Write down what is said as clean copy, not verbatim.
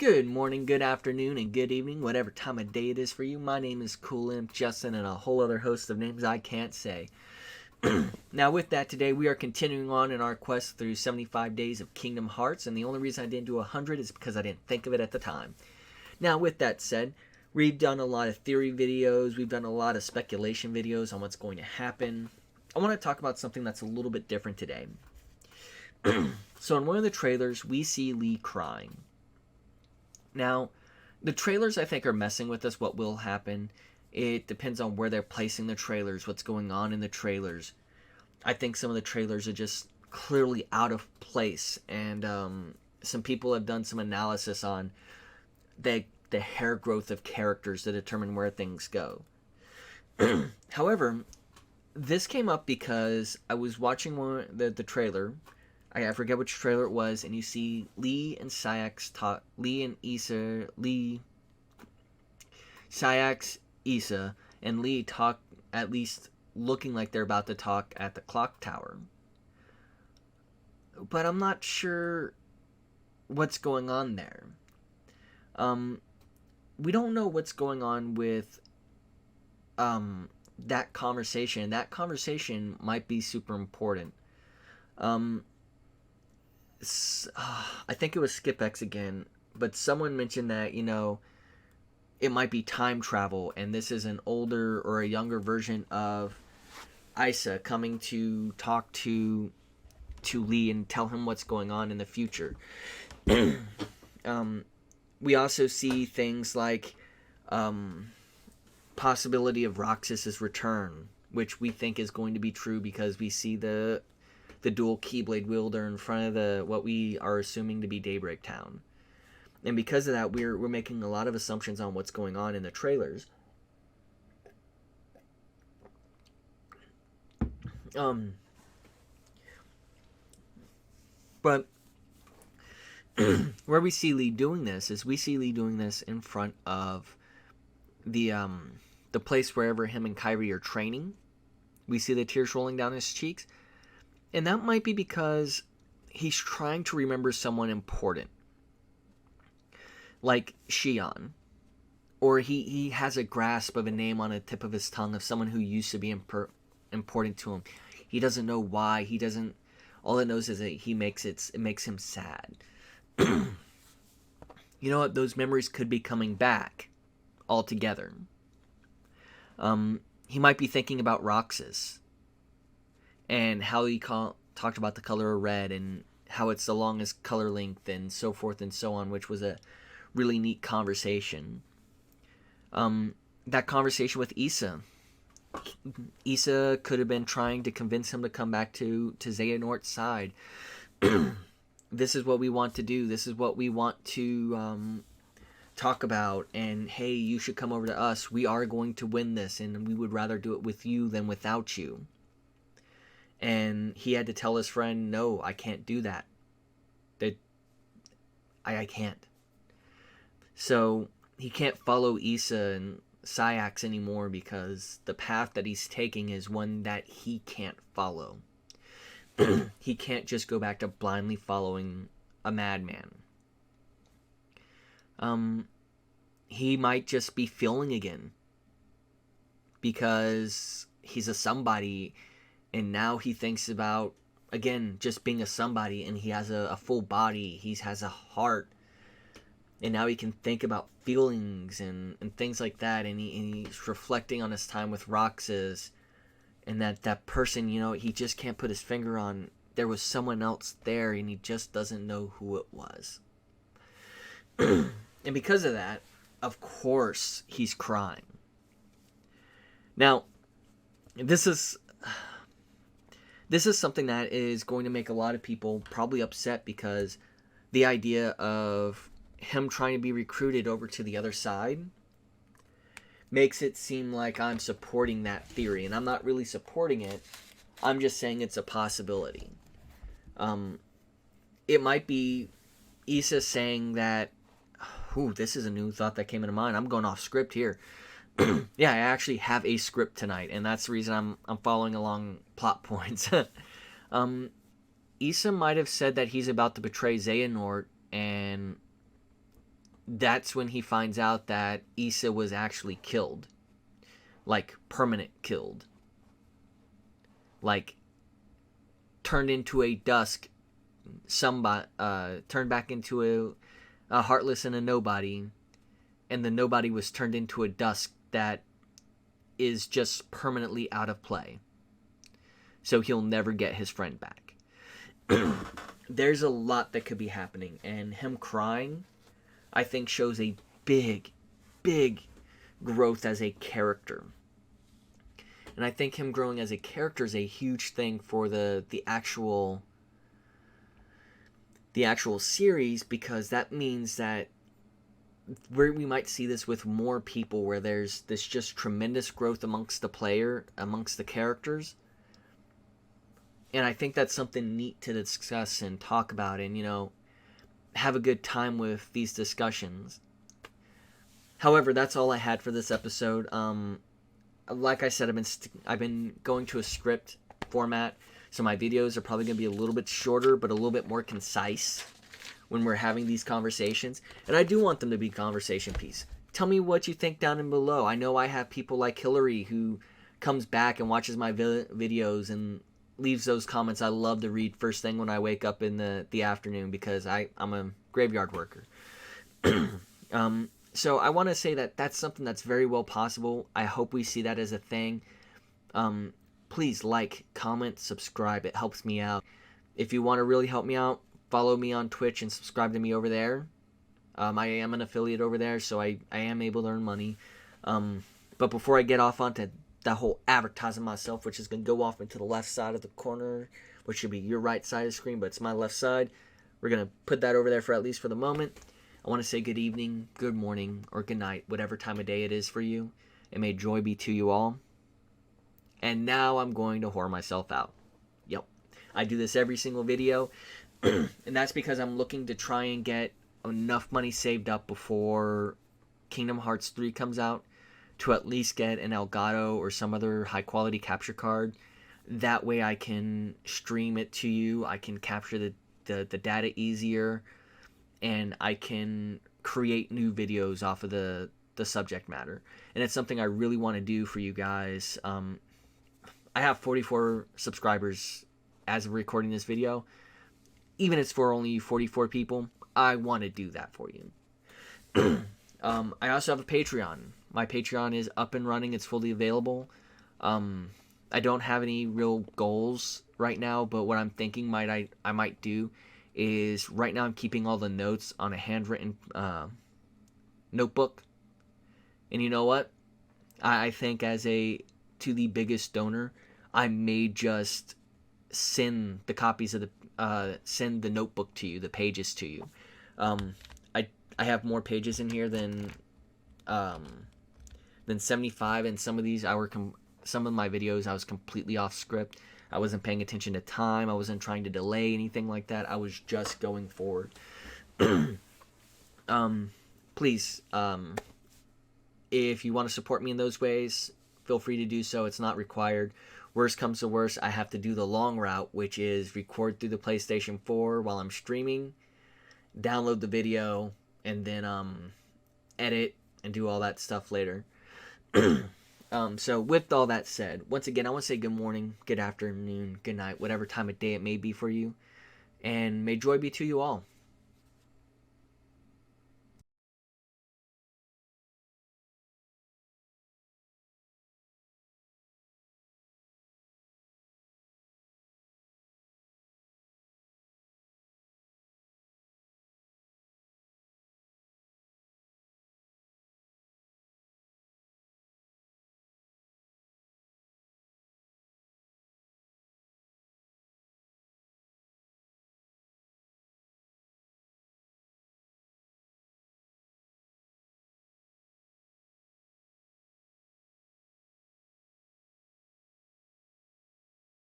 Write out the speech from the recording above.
Good morning, good afternoon, and good evening, whatever time of day it is for you. My name is KewlImp, Justin, and a whole other host of names I can't say. Now, with that, today we are continuing on in our quest through 75 days of Kingdom Hearts, and the only reason I didn't do 100 is because I didn't think of it at the time. Now, with that said, we've done a lot of theory videos, we've done a lot of speculation videos on what's going to happen. I want to talk about something that's a little bit different today. So, in one of the trailers, we see Lee crying. Now, the trailers, I think, are messing with us. What will happen? It depends on where they're placing the trailers, what's going on in the trailers. I think some of the trailers are just clearly out of place, and some people have done some analysis on the hair growth of characters to determine where things go. However, this came up because I was watching the trailer. I forget which trailer it was, and you see Lee and Sayax talk. Sayax, Issa, and Lee talk, at least looking like they're about to talk at the clock tower. But I'm not sure what's going on there. We don't know what's going on with that conversation. That conversation might be super important. I think it was SkipX again, but someone mentioned that, it might be time travel, and this is an older or a younger version of Isa coming to talk to Lee and tell him what's going on in the future. We also see things like possibility of Roxas's return, which we think is going to be true because we see the dual Keyblade wielder in front of what we are assuming to be Daybreak Town. And because of that, we're making a lot of assumptions on what's going on in the trailers. But where we see Lee doing this is we see Lee doing this in front of the place wherever him and Kyrie are training. We see the tears rolling down his cheeks. And that might be because he's trying to remember someone important. Like Shion. Or he has a grasp of a name on the tip of his tongue of someone who used to be important to him. He doesn't know why. All it knows is that it makes him sad. You know what? Those memories could be coming back altogether. He might be thinking about Roxas. And how he talked about the color of red and how it's the longest color length and so forth and so on, which was a really neat conversation. That conversation with Issa. Issa could have been trying to convince him to come back to Xehanort's side. This is what we want to do. This is what we want to talk about. And hey, you should come over to us. We are going to win this, and we would rather do it with you than without you. And he had to tell his friend, no, I can't do that. I can't. So he can't follow Issa and Sayax anymore because the path that he's taking is one that he can't follow. He can't just go back to blindly following a madman. He might just be feeling again because he's a somebody. And now he thinks about, again, just being a somebody, and he has a full body, he has a heart, and now he can think about feelings and things like that, and he's reflecting on his time with Roxas, and that person, he just can't put his finger on, there was someone else there, and he just doesn't know who it was. And because of that, of course, he's crying. Now, this is something that is going to make a lot of people probably upset because the idea of him trying to be recruited over to the other side makes it seem like I'm supporting that theory. And I'm not really supporting it. I'm just saying it's a possibility. It might be Issa saying that, this is a new thought that came into mind. I'm going off script here. Yeah, I actually have a script tonight, and that's the reason I'm following along plot points. Issa might have said that he's about to betray Xehanort, and that's when he finds out that Issa was actually killed. Like, permanent killed. Like, turned into a dusk, somebody, turned back into a heartless and a nobody, and the nobody was turned into a dusk that is just permanently out of play. So he'll never get his friend back. There's a lot that could be happening, and him crying, I think, shows a big growth as a character. And I think him growing as a character is a huge thing for the actual series, because that means that we might see this with more people, where there's this just tremendous growth amongst the characters. And I think that's something neat to discuss and talk about, and, have a good time with these discussions. However, that's all I had for this episode. Like I said, I've been going to a script format, so my videos are probably going to be a little bit shorter, but a little bit more concise when we're having these conversations. And I do want them to be conversation piece. Tell me what you think down in below. I know I have people like Hillary who comes back and watches my videos and leaves those comments. I love to read first thing when I wake up in the afternoon, because I'm a graveyard worker. So I want to say that that's something that's very well possible. I hope we see that as a thing. Please like, comment, subscribe. It helps me out. If you want to really help me out, follow me on Twitch and subscribe to me over there. I am an affiliate over there, so I am able to earn money. But before I get off onto that whole advertising myself, which is going to go off into the left side of the corner, which should be your right side of the screen, but it's my left side. We're going to put that over there for at least for the moment. I want to say good evening, good morning, or good night, whatever time of day it is for you. And may joy be to you all. And now I'm going to whore myself out. Yep. I do this every single video. And that's because I'm looking to try and get enough money saved up before Kingdom Hearts 3 comes out to at least get an Elgato or some other high quality capture card. That way I can stream it to you. I can capture the data easier. And I can create new videos off of the subject matter. And it's something I really want to do for you guys. I have 44 subscribers as of recording this video. Even if it's for only 44 people, I want to do that for you. I also have a Patreon. My Patreon is up and running. It's fully available. I don't have any real goals right now, but what I'm thinking I might do is, right now I'm keeping all the notes on a handwritten notebook. And you know what? I think to the biggest donor, I may just send the copies of send the notebook to you, the pages to you. I have more pages in here than 75, and some of these some of my videos I was completely off script. I wasn't paying attention to time. I wasn't trying to delay anything like that. I was just going forward. Please, if you want to support me in those ways, feel free to do so. It's not required. Worst comes to worst, I have to do the long route, which is record through the PlayStation 4 while I'm streaming, download the video, and then edit and do all that stuff later. So with all that said, once again, I want to say good morning, good afternoon, good night, whatever time of day it may be for you. And may joy be to you all.